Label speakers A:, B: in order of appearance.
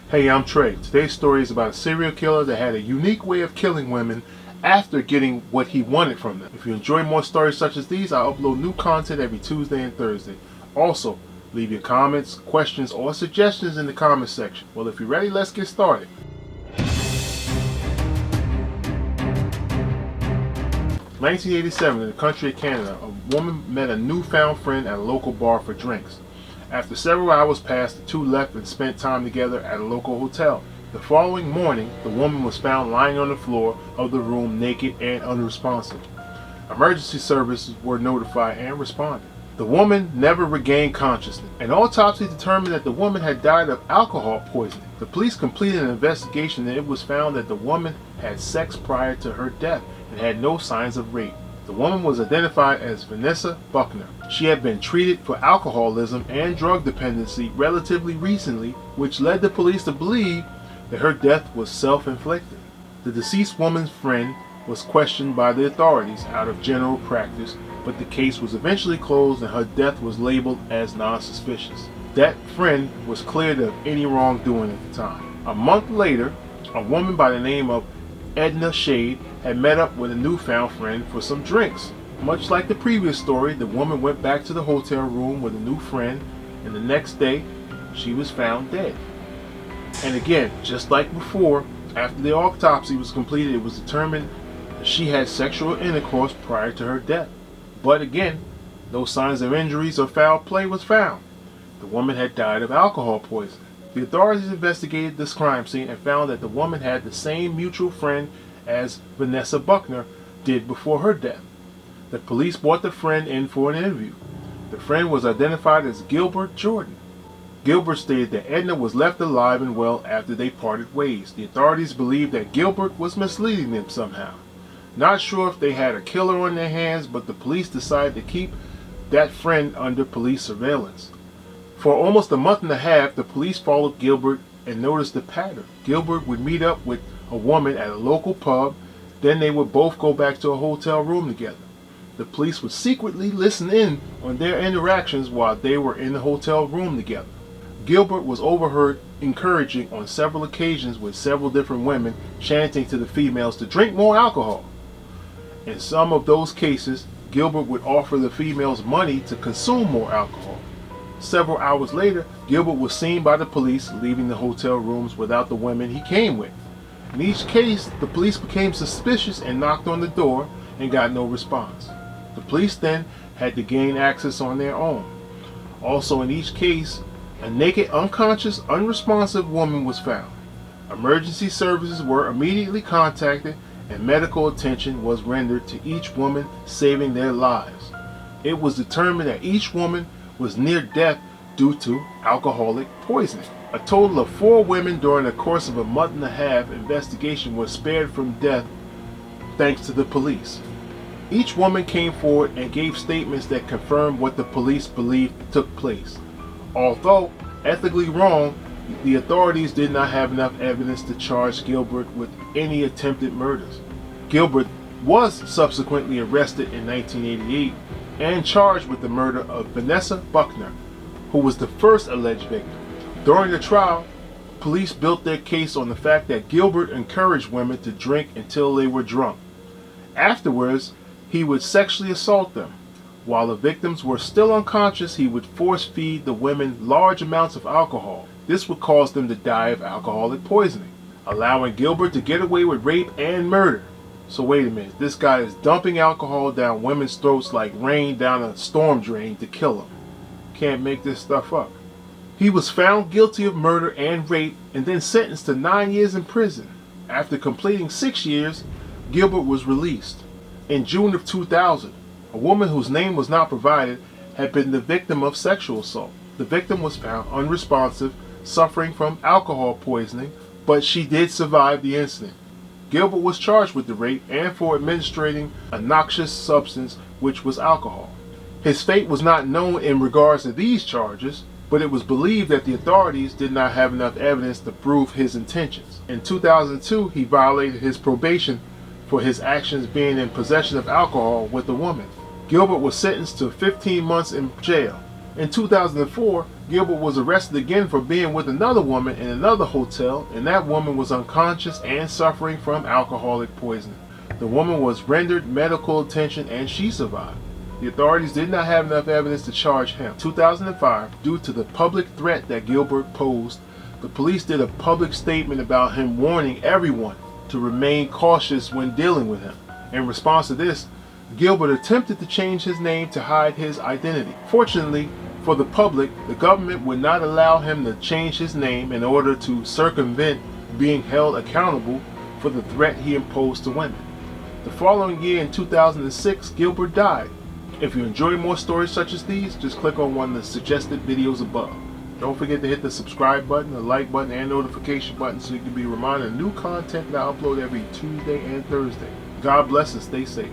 A: Hey, I'm Trey. Today's story is about a serial killer that had a unique way of killing women after getting what he wanted from them. If you enjoy more stories such as these, I upload new content every Tuesday and Thursday. Also, leave your comments, questions, or suggestions in the comments section. Well, if you're ready, let's get started. 1987, in the country of Canada, a woman met a newfound friend at a local bar for drinks. After several hours passed, the two left and spent time together at a local hotel. The following morning, the woman was found lying on the floor of the room naked and unresponsive. Emergency services were notified and responded. The woman never regained consciousness. An autopsy determined that the woman had died of alcohol poisoning. The police completed an investigation and it was found that the woman had sex prior to her death and had no signs of rape. The woman was identified as Vanessa Buckner. She had been treated for alcoholism and drug dependency relatively recently, which led the police to believe that her death was self-inflicted. The deceased woman's friend was questioned by the authorities out of general practice, but the case was eventually closed and her death was labeled as non-suspicious. That friend was cleared of any wrongdoing at the time. A month later, a woman by the name of Edna Shade had met up with a newfound friend for some drinks. Much like the previous story, the woman went back to the hotel room with a new friend, and the next day, she was found dead. And again, just like before, after the autopsy was completed, it was determined that she had sexual intercourse prior to her death. But again, no signs of injuries or foul play was found. The woman had died of alcohol poisoning. The authorities investigated this crime scene and found that the woman had the same mutual friend as Vanessa Buckner did before her death. The police brought the friend in for an interview. The friend was identified as Gilbert Jordan. Gilbert stated that Edna was left alive and well after they parted ways. The authorities believed that Gilbert was misleading them somehow. Not sure if they had a killer on their hands, but the police decided to keep that friend under police surveillance. For almost a month and a half, the police followed Gilbert and noticed the pattern. Gilbert would meet up with a woman at a local pub, then they would both go back to a hotel room together. The police would secretly listen in on their interactions while they were in the hotel room together. Gilbert was overheard encouraging on several occasions with several different women chanting to the females to drink more alcohol. In some of those cases, Gilbert would offer the females money to consume more alcohol. Several hours later, Gilbert was seen by the police leaving the hotel rooms without the women he came with. In each case, the police became suspicious and knocked on the door and got no response. The police then had to gain access on their own. Also in each case, a naked, unconscious, unresponsive woman was found. Emergency services were immediately contacted and medical attention was rendered to each woman, saving their lives. It was determined that each woman was near death due to alcoholic poisoning. A total of 4 women during the course of a month and a half investigation were spared from death thanks to the police. Each woman came forward and gave statements that confirmed what the police believed took place. Although ethically wrong, the authorities did not have enough evidence to charge Gilbert with any attempted murders. Gilbert was subsequently arrested in 1988 and charged with the murder of Vanessa Buckner, who was the first alleged victim. During the trial, police built their case on the fact that Gilbert encouraged women to drink until they were drunk. Afterwards, he would sexually assault them. While the victims were still unconscious, he would force feed the women large amounts of alcohol. This would cause them to die of alcoholic poisoning, allowing Gilbert to get away with rape and murder. So wait a minute, this guy is dumping alcohol down women's throats like rain down a storm drain to kill them. Can't make this stuff up. He was found guilty of murder and rape and then sentenced to 9 years in prison. After completing 6 years, Gilbert was released. In June of 2000, a woman whose name was not provided had been the victim of sexual assault. The victim was found unresponsive, suffering from alcohol poisoning, but she did survive the incident. Gilbert was charged with the rape and for administering a noxious substance, which was alcohol. His fate was not known in regards to these charges, but it was believed that the authorities did not have enough evidence to prove his intentions. In 2002, he violated his probation for his actions being in possession of alcohol with a woman. Gilbert was sentenced to 15 months in jail. In 2004, Gilbert was arrested again for being with another woman in another hotel, and that woman was unconscious and suffering from alcoholic poisoning. The woman was rendered medical attention and she survived. The authorities did not have enough evidence to charge him. In 2005, due to the public threat that Gilbert posed, the police did a public statement about him warning everyone to remain cautious when dealing with him. In response to this, Gilbert attempted to change his name to hide his identity. Fortunately for the public, the government would not allow him to change his name in order to circumvent being held accountable for the threat he imposed to women. The following year, in 2006, Gilbert died. If you enjoy more stories such as these, just click on one of the suggested videos above. Don't forget to hit the subscribe button, the like button, and notification button so you can be reminded of new content that I upload every Tuesday and Thursday. God bless and stay safe.